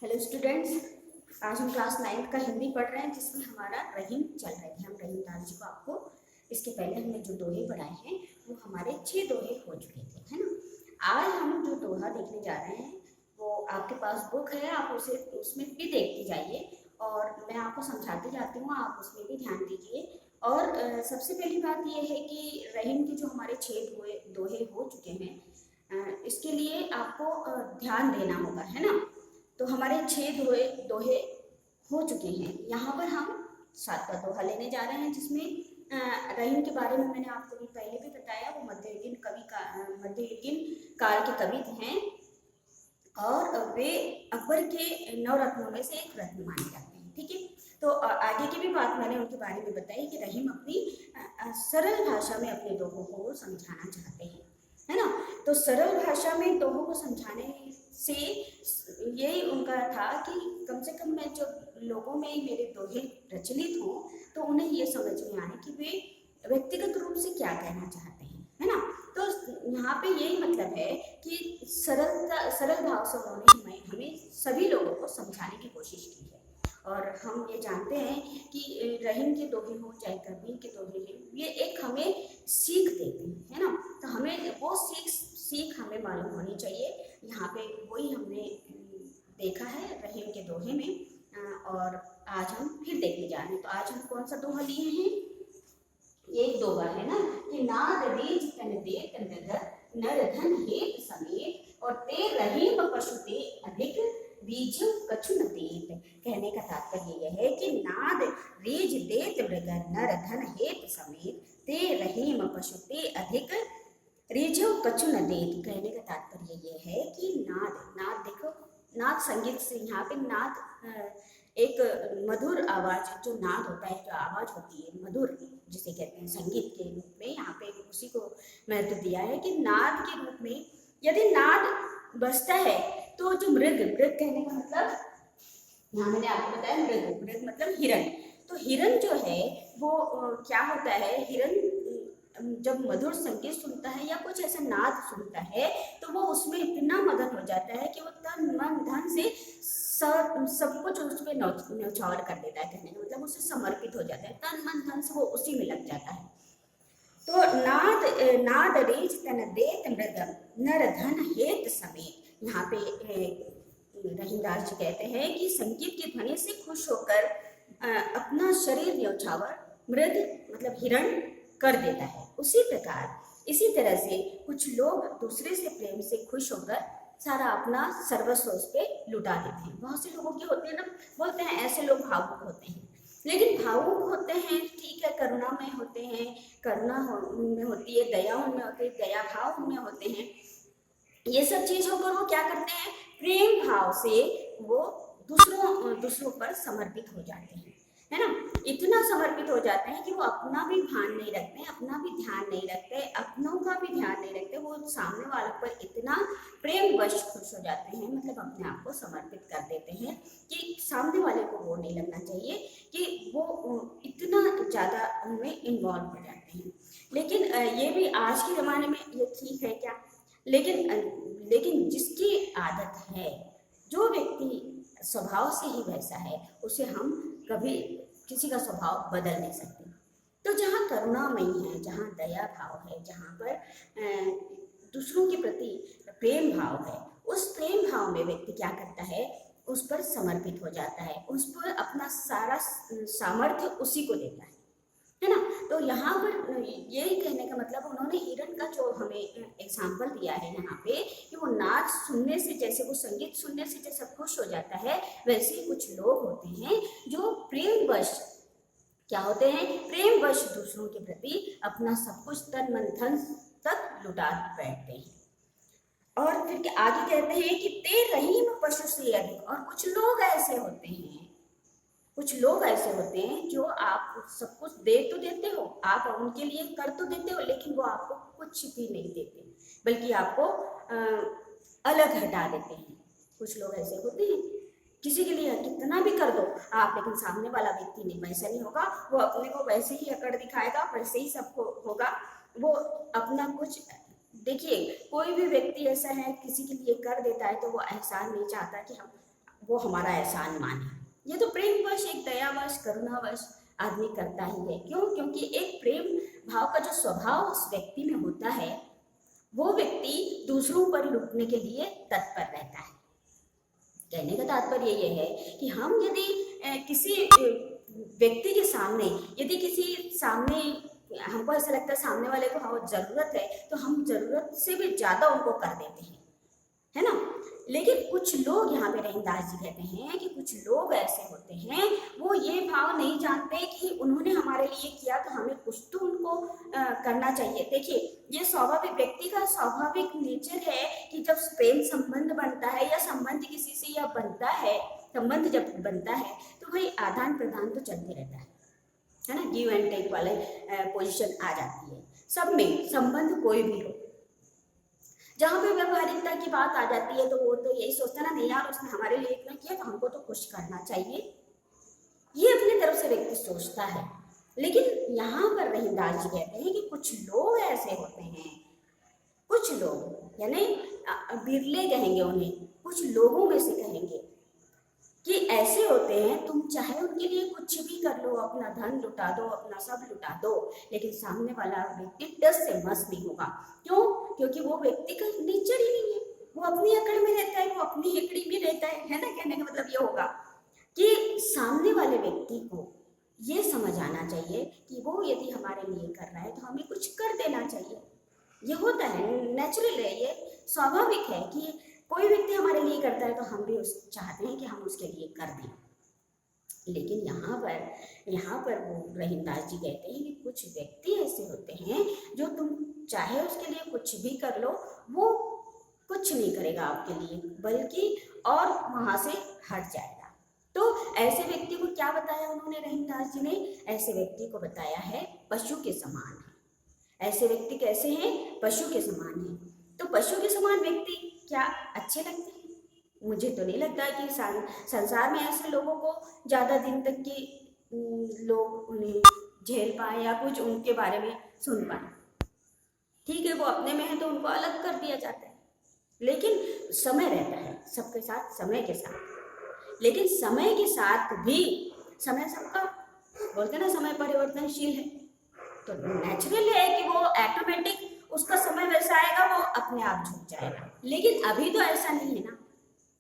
Hello students, आज हम class 9 का हिंदी पढ़ रहे हैं जिसमें हमारा रहीम चल रहे थे। हम रहीम दास जी को आपको इसके पहले हमने जो दोहे पढ़ाए हैं वो हमारे 6 दोहे हो चुके थे, है ना। आज हम जो दोहा देखने जा रहे हैं वो आपके पास बुक है, आप उसे उसमें भी देखते जाइए और मैं आपको समझाती जाती हूँ, आप उसमें भी ध्यान दीजिए। और सबसे पहली बात यह है कि रहीम के जो हमारे 6 दोहे हो चुके हैं, इसके लिए आपको ध्यान देना होगा, है ना। तो हमारे 6 दोहे दोहे हो चुके हैं। यहाँ पर हम 7वां दोहा लेने जा रहे हैं जिसमें रहीम के बारे में मैंने आपको भी पहले भी बताया। वो मध्ययुगीन काल के कवि हैं और वे अकबर के 9 रत्नों में से एक रत्न माने जाते हैं, ठीक है। तो आगे की भी बात मैंने उनके बारे में बताई कि रहीम अपनी सरल भाषा में अपने दोहों को समझाना चाहते हैं, है ना। तो सरल भाषा में दोहों को समझाने से यही उनका था कि कम से कम मैं जब लोगों में मेरे दोहे प्रचलित हों तो उन्हें ये समझ में आए कि वे व्यक्तिगत रूप से क्या कहना चाहते हैं, है ना। तो यहाँ पे यही मतलब है कि सरल भाव से उन्होंने हमें सभी लोगों को समझाने की कोशिश की है। और हम ये जानते हैं कि रहीम के दोहे हों चाहे कबीर के दोहे हैं, ये एक हमें सीख देते हैं, है ना। तो हमें वो सीख हमें मालूम होनी चाहिए। यहाँ पे वही हमने देखा है रहीम के दोहे में। और आज हम फिर देखने जा रहे हैं। तो आज हम कौन सा दोहा लिए हैं? एक दोहा है ना कि नाद रीछ तन देत नर धन हेत समेत और ते रहीम पशु ते अधिक बीज कछु न देत। कहने का तात्पर्य यह है कि नाद रीछ देत मृग नर धन हेत समेत ते रहीम पशु ते अधिक रीझो कछु न देत। कहने का तात्पर्य यह है कि नाद देखो, नाद संगीत से यहाँ पे नाद एक मधुर आवाज, जो नाद होता है, जो आवाज होती है मधुर, जिसे कहते हैं संगीत के रूप में, यहाँ पे उसी को महत्व दिया है कि नाद के रूप में यदि नाद बजता है तो जो मृग कहने का मतलब, यहाँ मैंने आपको बताया मृग मतलब हिरण। तो हिरण जो है वो क्या होता है, हिरण जब मधुर संगीत सुनता है या कुछ ऐसा नाद सुनता है तो वो उसमें इतना मगन हो जाता है कि वो तन मन धन से सब कुछ उसमें न्यौछावर कर देता है। कहने का मतलब उसे समर्पित हो जाता है, तन मन धन से वो उसी में लग जाता है। तो नाद रीछ तन देत मृगम नर धन हेत समेत। यहाँ पे रहीमदास जी कहते हैं कि संगीत की ध्वनि से खुश होकर अपना शरीर न्यौछावर मृग मतलब हिरण कर देता है। उसी प्रकार इसी तरह से कुछ लोग दूसरे से प्रेम से खुश होकर सारा अपना सर्वस्व उस पे लुटा देते हैं। बहुत से लोगों के होते हैं ना, बोलते हैं ऐसे लोग भावुक होते हैं, लेकिन भावुक होते हैं ठीक है, करुणा में होते हैं, करुणा उनमें होती है, दया उनमें होती है, दया भाव उनमें होते हैं। ये सब चीज होकर वो क्या करते हैं, प्रेम भाव से वो दूसरों पर समर्पित हो जाते हैं, है ना। इतना समर्पित हो जाते हैं कि वो अपना भी भान नहीं रखते, अपना भी ध्यान नहीं रखते, अपनों का भी ध्यान नहीं रखते। वो सामने वाले पर इतना प्रेम वश खुश हो जाते हैं, मतलब अपने आप को समर्पित कर देते हैं कि सामने वाले को वो नहीं लगना चाहिए कि वो इतना ज़्यादा उनमें इन्वॉल्व हो जाते हैं। लेकिन ये भी आज के ज़माने में ये ठीक है क्या? लेकिन जिसकी आदत है, जो व्यक्ति स्वभाव से ही वैसा है, उसे हम कभी किसी का स्वभाव बदल नहीं सकते। तो जहाँ करुणामयी है, जहाँ दया भाव है, जहाँ पर दूसरों के प्रति प्रेम भाव है, उस प्रेम भाव में व्यक्ति क्या करता है, उस पर समर्पित हो जाता है, उस पर अपना सारा सामर्थ्य उसी को देता है ना। तो यहाँ पर यही कहने का मतलब उन्होंने हिरण का जो हमें एग्जाम्पल दिया है यहाँ पे कि वो नाच सुनने से, जैसे वो संगीत सुनने से जैसा खुश हो जाता है, वैसे ही कुछ लोग होते हैं जो प्रेमवश क्या होते हैं, प्रेमवश दूसरों के प्रति अपना सब कुछ तन मन धन तक लुटा बैठते हैं। और फिर आगे कहते हैं कि ते रहीम पशु से अधिक। और कुछ लोग ऐसे होते हैं जो आप सब कुछ दे तो देते हो, आप उनके लिए कर तो देते हो, लेकिन वो आपको कुछ भी नहीं देते, बल्कि आपको अलग हटा देते हैं। कुछ लोग ऐसे होते हैं, किसी के लिए कितना भी कर दो आप, लेकिन सामने वाला व्यक्ति नहीं, वैसा नहीं होगा। वो अपने को वैसे ही अकड़ दिखाएगा, वैसे ही सबको होगा। वो अपना कुछ, देखिए कोई भी व्यक्ति ऐसा है किसी के लिए कर देता है तो वो एहसान नहीं चाहता कि हम वो हमारा एहसान माने। ये तो प्रेमवश, एक दयावश, करुणावश आदमी करता ही है। क्यों? क्योंकि एक प्रेम भाव का जो स्वभाव उस व्यक्ति में होता है, वो व्यक्ति दूसरों पर लुटने के लिए तत्पर रहता है। कहने का तात्पर्य ये है कि हम यदि किसी व्यक्ति के सामने, यदि किसी सामने हमको ऐसा लगता है सामने वाले को हाँ जरूरत है, तो हम जरूरत से भी ज्यादा उनको कर देते हैं, है ना। लेकिन कुछ लोग, यहाँ पे रहीमदास जी कहते हैं कि कुछ लोग ऐसे होते हैं, वो ये भाव नहीं जानते कि उन्होंने हमारे लिए किया तो हमें कुछ तो उनको करना चाहिए। देखिए, ये स्वाभाविक व्यक्ति का स्वाभाविक नेचर है कि जब प्रेम संबंध बनता है या संबंध किसी से या बनता है, संबंध जब बनता है तो भाई आदान प्रदान तो चलते रहता है ना, गिव एंड टेक वाले पोजीशन आ जाती है सब में, संबंध कोई भी हो। जहाँ पे व्यवहारिकता की बात आ जाती है तो वो तो यही सोचता ना, नहीं यार उसने हमारे लिए इतना किया तो हमको तो कुछ करना चाहिए, ये अपनी तरफ से व्यक्ति सोचता है। लेकिन यहाँ पर रहीमदास जी कहते हैं कि कुछ लोग ऐसे होते हैं, कुछ लोग यानी बिरले कहेंगे उन्हें, कुछ लोगों में से कहेंगे कि ऐसे होते हैं, तुम चाहे उनके लिए कुछ भी कर लो, अपना धन लुटा दो, अपना सब लुटा दो, लेकिन सामने वाला व्यक्ति टस से मस नहीं होगा। क्यों? क्योंकि वो व्यक्ति का नेचर ही नहीं है, वो अपनी अकड़ में रहता है, वो अपनी हेकड़ी में रहता है ना। कहने का मतलब ये होगा कि सामने वाले व्यक्ति को ये समझ आना चाहिए कि वो यदि हमारे लिए कर रहा है तो हमें कुछ कर देना चाहिए। ये होता है, नेचुरल है, ये स्वाभाविक है कि कोई व्यक्ति हमारे लिए करता है तो हम भी उस चाहते हैं कि हम उसके लिए कर दें। लेकिन यहाँ पर वो रहीमदास जी कहते हैं कि कुछ व्यक्ति ऐसे होते हैं जो तुम चाहे उसके लिए कुछ भी कर लो, वो कुछ नहीं करेगा आपके लिए, बल्कि और वहां से हट जाएगा। तो ऐसे व्यक्ति को क्या बताया उन्होंने, रहीमदास जी ने ऐसे व्यक्ति को बताया है पशु के समान है। ऐसे व्यक्ति कैसे हैं? पशु के समान हैं। तो पशु के समान व्यक्ति क्या अच्छे लगते हैं? मुझे तो नहीं लगता कि संसार में ऐसे लोगों को ज़्यादा दिन तक के लोग उन्हें झेल पाए या कुछ उनके बारे में सुन पाए। ठीक है, वो अपने में है तो उनको अलग कर दिया जाता है, लेकिन समय रहता है सबके साथ, समय के साथ। लेकिन समय के साथ भी, समय सबका बोलते ना समय परिवर्तनशील है, तो नेचुरल है कि वो ऑटोमेटिक उसका समय वैसा आएगा, वो अपने आप झुक जाएगा। लेकिन अभी तो ऐसा नहीं है ना,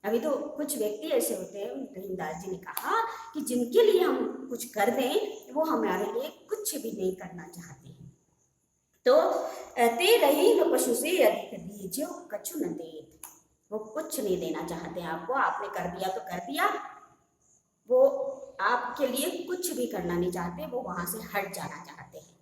अभी तो कुछ व्यक्ति ऐसे होते हैं, रहीमदास जी ने कहा कि जिनके लिए हम कुछ कर दें वो हमारे लिए कुछ भी नहीं करना चाहते हैं। तो ते रही न पशु से अधिक दीजियो कछु न देत, वो कुछ नहीं देना चाहते हैं आपको, आपने कर दिया तो कर दिया, वो आपके लिए कुछ भी करना नहीं चाहते, वो वहां से हट जाना चाहते हैं,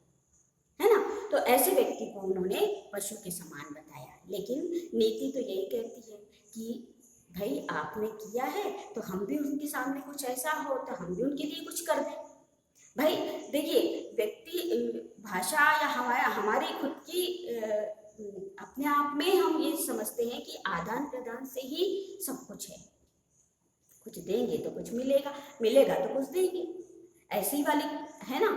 है ना। तो ऐसे व्यक्ति को उन्होंने पशु के समान बताया। लेकिन नीति तो यही कहती है कि भाई आपने किया है तो हम भी उनके सामने कुछ ऐसा हो तो हम भी उनके लिए कुछ कर दें। भाई देखिए, व्यक्ति भाषा या हमारी खुद की अपने आप में हम ये समझते हैं कि आदान प्रदान से ही सब कुछ है, कुछ देंगे तो कुछ मिलेगा, मिलेगा तो कुछ देंगे, ऐसी वाली है ना।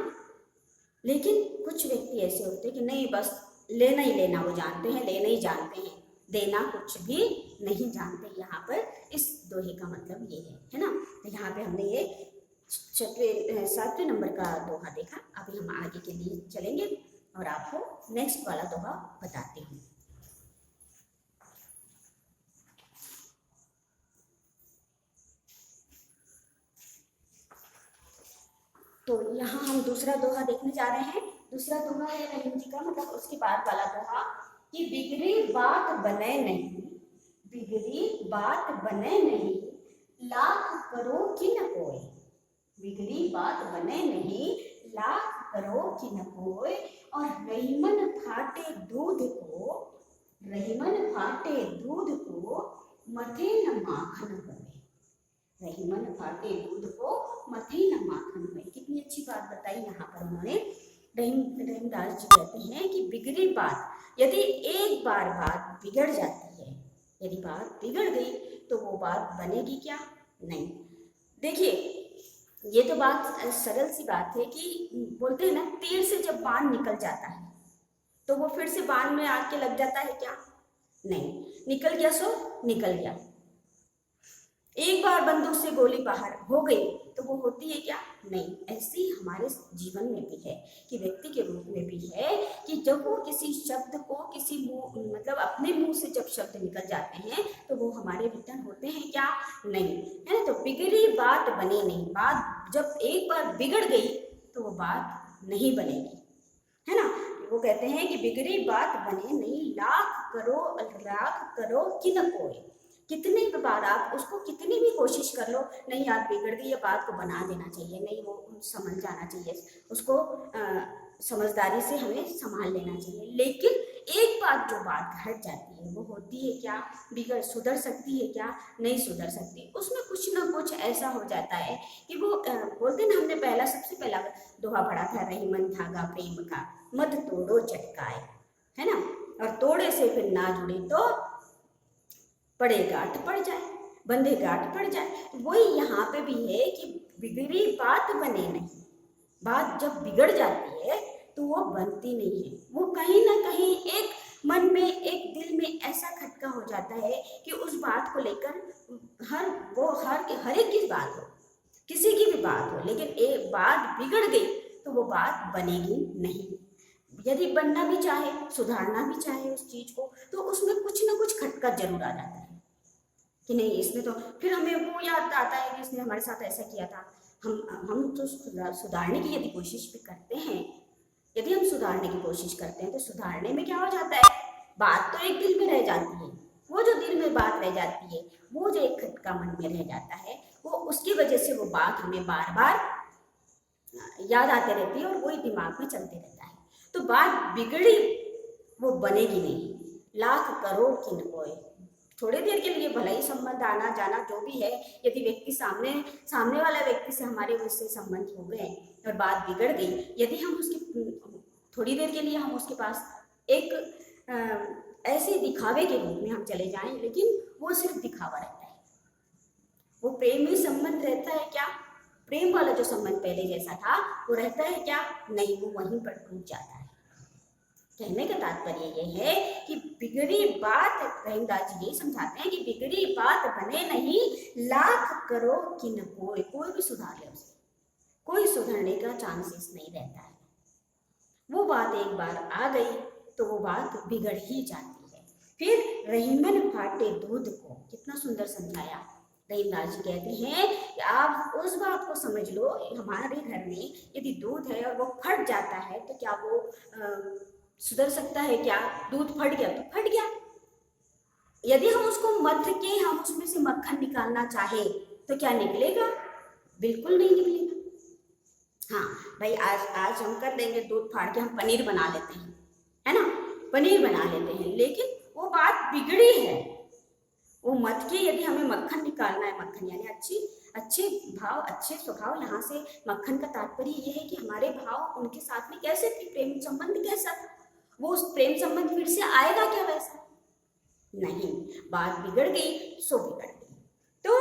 लेकिन कुछ व्यक्ति ऐसे होते हैं कि नहीं, बस लेना ही लेना वो जानते हैं, लेना ही जानते हैं, देना कुछ भी नहीं जानते। यहाँ पर इस दोहे का मतलब ये है ना। तो यहाँ पे हमने ये 7वें नंबर का दोहा देखा। अभी हम आगे के लिए चलेंगे और आपको नेक्स्ट वाला दोहा बताती हूँ। तो यहाँ हम दूसरा दोहा देखने जा रहे हैं। दूसरा दोहा है रहीम जी का, मतलब उसके बाद वाला दोहा कि बिगड़ी बात बने नहीं, बिगड़ी बात बने नहीं, लाख करो कि न कोई। बिगड़ी बात बने नहीं, लाख करो कि न कोई। और रहीमन फाटे दूध को, रहीमन फाटे दूध को, मथे न माखन होए। रहीमन फाटे दूध को, मथे न माखन होए। कितनी अच्छी बात बताई यहाँ पर उन्होंने। रहीमदास जी कहते हैं कि बिगड़ी बात, यदि एक बार बात बिगड़ जाती है, यदि बात बिगड़ गई तो वो बात बनेगी क्या? नहीं। देखिए, ये तो बात सरल सी बात है कि बोलते हैं ना, तीर से जब बाण निकल जाता है तो वो फिर से बाण में आके लग जाता है क्या? नहीं, निकल गया सो निकल गया। एक बार बंदूक से गोली बाहर हो गई तो वो होती है क्या? नहीं। ऐसे ही हमारे जीवन में भी है कि व्यक्ति के रूप में भी है कि जब वो किसी शब्द को किसी मुंह मतलब अपने मुंह से जब शब्द निकल जाते हैं तो वो हमारे रिटर्न होते हैं क्या? नहीं, है ना। तो बिगड़ी बात बने नहीं, बात जब एक बार बिगड़ गई तो वो बात नहीं बनेगी, है ना। वो कहते हैं कि बिगड़ी बात बने नहीं, लाख करो कि न कोई। कितनी भी बार आप उसको कितनी भी कोशिश कर लो, नहीं यार बिगड़ गई, ये बात को बना देना चाहिए, नहीं वो समझ जाना चाहिए, उसको समझदारी से हमें संभाल लेना चाहिए। लेकिन एक बात जो बात घट जाती है वो होती है क्या? बिगड़ सुधर सकती है क्या? नहीं सुधर सकती। उसमें कुछ ना कुछ ऐसा हो जाता है कि वो बोलते ना, हमने पहला सबसे पहला दोहा पढ़ा था, रहीमन धागा प्रेम का मत तोड़ो चटकाए, है ना। और तोड़े से फिर ना जुड़े तो पड़े गांठ पड़ जाए, बंधे गांठ पड़ जाए। वही यहाँ पे भी है कि बिगड़ी बात बने नहीं, बात जब बिगड़ जाती है तो वो बनती नहीं है। वो कहीं ना कहीं एक मन में, एक दिल में ऐसा खटका हो जाता है कि उस बात को लेकर हर एक की बात हो, किसी की भी बात हो, लेकिन एक बात बिगड़ गई तो वो बात बनेगी नहीं। यदि बनना भी चाहे, सुधारना भी चाहे उस चीज को, तो उसमें कुछ ना कुछ खटका जरूर आ जाता है कि नहीं इसने तो, फिर हमें वो याद आता है कि इसने हमारे साथ ऐसा किया था। हम तो सुधारने की यदि कोशिश भी करते हैं, यदि हम सुधारने की कोशिश करते हैं तो सुधारने में क्या हो जाता है, बात तो एक दिल में रह जाती है। वो जो दिल में बात रह जाती है, वो जो एक खटका मन में रह जाता है, वो उसकी वजह से वो बात हमें बार बार याद आते रहती है और वही दिमाग में चलते रहता है। तो बात बिगड़ी वो बनेगी नहीं, लाख करो कि न कोई। थोड़ी देर के लिए भले ही संबंध आना जाना जो भी है, यदि व्यक्ति सामने वाला व्यक्ति से हमारे उससे संबंध हो गए और बात बिगड़ गई, यदि हम उसकी थोड़ी देर के लिए हम उसके पास एक ऐसे दिखावे के रूप में हम चले जाएं, लेकिन वो सिर्फ दिखावा रहता है। वो प्रेमी संबंध रहता है क्या? प्रेम वाला जो संबंध पहले जैसा था वो रहता है क्या? नहीं, वो वहीं पर टूट जाता है। कहने का तात्पर्य ये है कि बिगड़ी बात, रहीमदास जी यही समझाते हैं कि बिगड़ी बात बने नहीं, लाख करो कि न कोई भी सुधार ले उसे, कोई सुधरने का चांसेस नहीं रहता है। वो बात एक बार आ गई तो वो बात बिगड़ ही जाती है। फिर रहीमन फाटे दूध को, कितना सुंदर समझाया। रहीमदास जी कहते हैं कि आप उस बात को समझ लो, हमारे घर में यदि दूध है और वो फट जाता है तो क्या वो सुधर सकता है क्या? दूध फट गया तो फट गया। यदि हम उसको मथ के हम उसमें से मक्खन निकालना चाहे तो क्या निकलेगा? बिल्कुल नहीं निकलेगा। हाँ भाई, आज हम कर देंगे, दूध फाड़ के हम पनीर बना लेते हैं, है ना, पनीर बना लेते हैं, लेकिन वो बात बिगड़ी है। वो मथ के यदि हमें मक्खन निकालना है, मक्खन यानी अच्छे भाव, अच्छे स्वभाव, यहाँ से मक्खन का तात्पर्य ये है कि हमारे भाव उनके साथ में कैसे थे, प्रेम संबंध कैसा था, वो उस प्रेम संबंध फिर से आएगा क्या वैसा? नहीं। बात बिगड़ गई सो बिगड़ गई। तो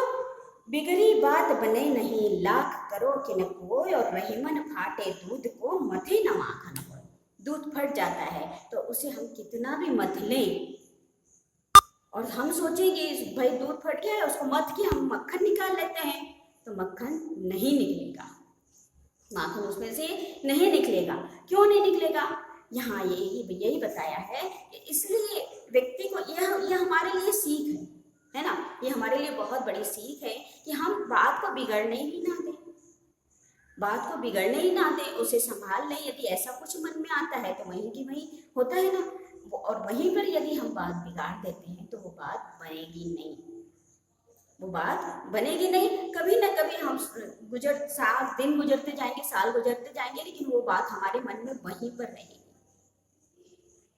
बिगड़ी बात बने नहीं, लाख करो कि न कोई, और रहीमन फाटे दूध को मथे न माखन हो। दूध फट जाता है तो उसे हम कितना भी मथ लें और हम सोचेंगे भाई दूध फट गया है, उसको मथ के हम मक्खन निकाल लेते हैं, तो मक्खन नहीं निकलेगा, माखन उसमें से नहीं निकलेगा। क्यों नहीं निकलेगा? यहाँ यही बताया है कि इसलिए व्यक्ति को यह हमारे लिए सीख है ना, ये हमारे लिए बहुत बड़ी सीख है कि हम बात को बिगड़ने ही ना दें, बात को बिगड़ने ही ना दें, उसे संभाल लें। यदि ऐसा कुछ मन में आता है तो वहीं की वहीं होता है ना, और वहीं पर यदि हम बात बिगाड़ देते हैं तो वो बात बनेगी नहीं, वो बात बनेगी नहीं। कभी ना कभी हम दिन गुजरते जाएंगे, साल गुजरते जाएंगे, लेकिन वो बात हमारे मन में वहीं पर रहेगी।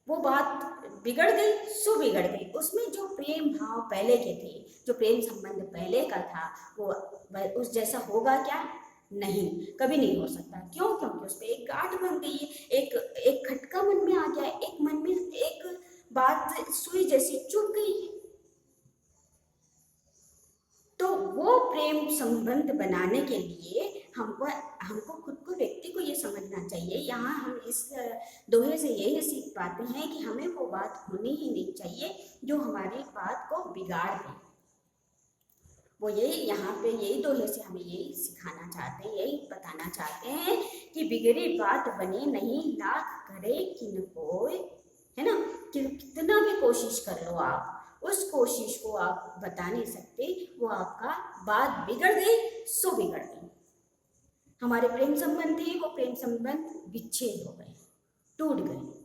वो बात बिगड़ गई सो बिगड़ गई, उसमें जो प्रेम भाव पहले के थे, जो प्रेम संबंध पहले का था, वो उस जैसा होगा क्या? नहीं, कभी नहीं हो सकता। क्यों? क्योंकि उस पर एक गांठ बन गई है, एक खटका मन में आ गया है, एक मन में एक बात सुई जैसी चुभ गई है। तो वो प्रेम संबंध बनाने के लिए हमको खुद को, व्यक्ति को ये समझना चाहिए। यहाँ हम इस दोहे से यही सीख पाते हैं कि हमें वो बात होनी ही नहीं चाहिए जो हमारी बात को बिगाड़ दे। वो यही यहाँ पे यही दोहे से हमें यही सिखाना चाहते हैं, यही बताना चाहते हैं कि बिगड़ी बात बने नहीं, लाख करे कि न कोई, है ना। कि कितना भी कोशिश कर लो आप, उस कोशिश को आप बता नहीं सकते, वो आपका बात बिगड़ गई सो बिगड़ गई। हमारे प्रेम संबंध थे, वो प्रेम संबंध विच्छेद हो गए, टूट गए,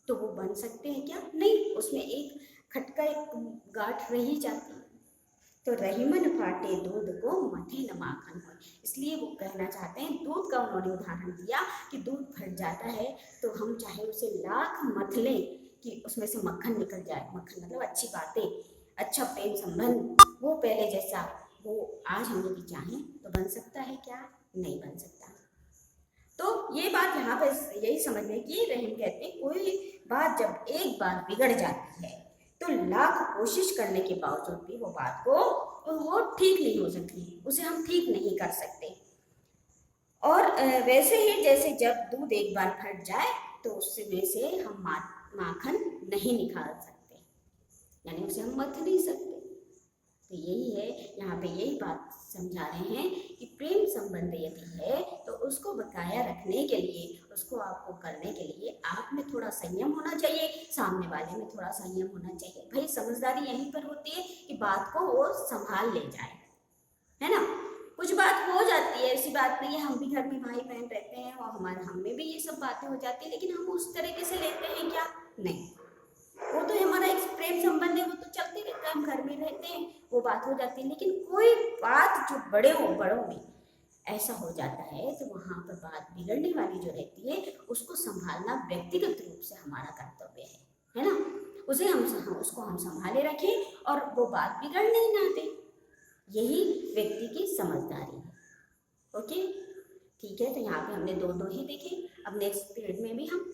तो वो बन सकते हैं क्या? नहीं, उसमें एक खटका, एक गांठ रह ही जाती है। तो रहीमन फाटे दूध को मथे न माखन हो, इसलिए वो कहना चाहते हैं, दूध का उन्होंने उदाहरण दिया कि दूध फट जाता है तो हम चाहे उसे लाख मथ लें कि उसमें से मक्खन निकल जाए, मक्खन मतलब अच्छी बातें, अच्छा प्रेम संबंध, वो पहले जैसा वो आज हम यदि चाहें तो बन सकता है क्या? नहीं बन सकता। तो ये बात यहाँ पर यही समझने की, रहीम कहते हैं कोई बात जब एक बार बिगड़ जाती है तो लाख कोशिश करने के बावजूद भी वो बात को वो ठीक नहीं हो सकती, उसे हम ठीक नहीं कर सकते। और वैसे ही जैसे जब दूध एक बार फट जाए तो उससे वैसे हम माखन नहीं निकाल सकते, यानी उसे हम मथ नहीं सकते। तो यही है, यहाँ पे यही बात समझा रहे हैं कि प्रेम संबंध यदि है तो उसको बकाया रखने के लिए, उसको आपको करने के लिए आप में थोड़ा संयम होना चाहिए, सामने वाले में थोड़ा संयम होना चाहिए। भाई समझदारी यहीं पर होती है कि बात को वो संभाल ले जाए, है ना। कुछ बात हो जाती है, ऐसी बात नहीं है, हम भी घर में भाई बहन रहते हैं और हमारे हम में भी ये सब बातें हो जाती है, लेकिन हम उस तरीके से लेते हैं क्या? नहीं, वो तो हमारा एक प्रेम संबंध है, वो तो चलते रहता है, हम घर में रहते हैं, वो बात हो जाती है। लेकिन कोई बात जो बड़ों में ऐसा हो जाता है तो वहाँ पर बात बिगड़ने वाली जो रहती है उसको संभालना व्यक्तिगत रूप से हमारा कर्तव्य है ना। उसे हम उसको हम संभाले रखें और वो बात बिगड़ने ही ना दें, यही व्यक्ति की समझदारी है। ओके, ठीक है। तो यहाँ पे हमने दो दोहे देखे, अब नेक्स्ट पीरियड में भी हम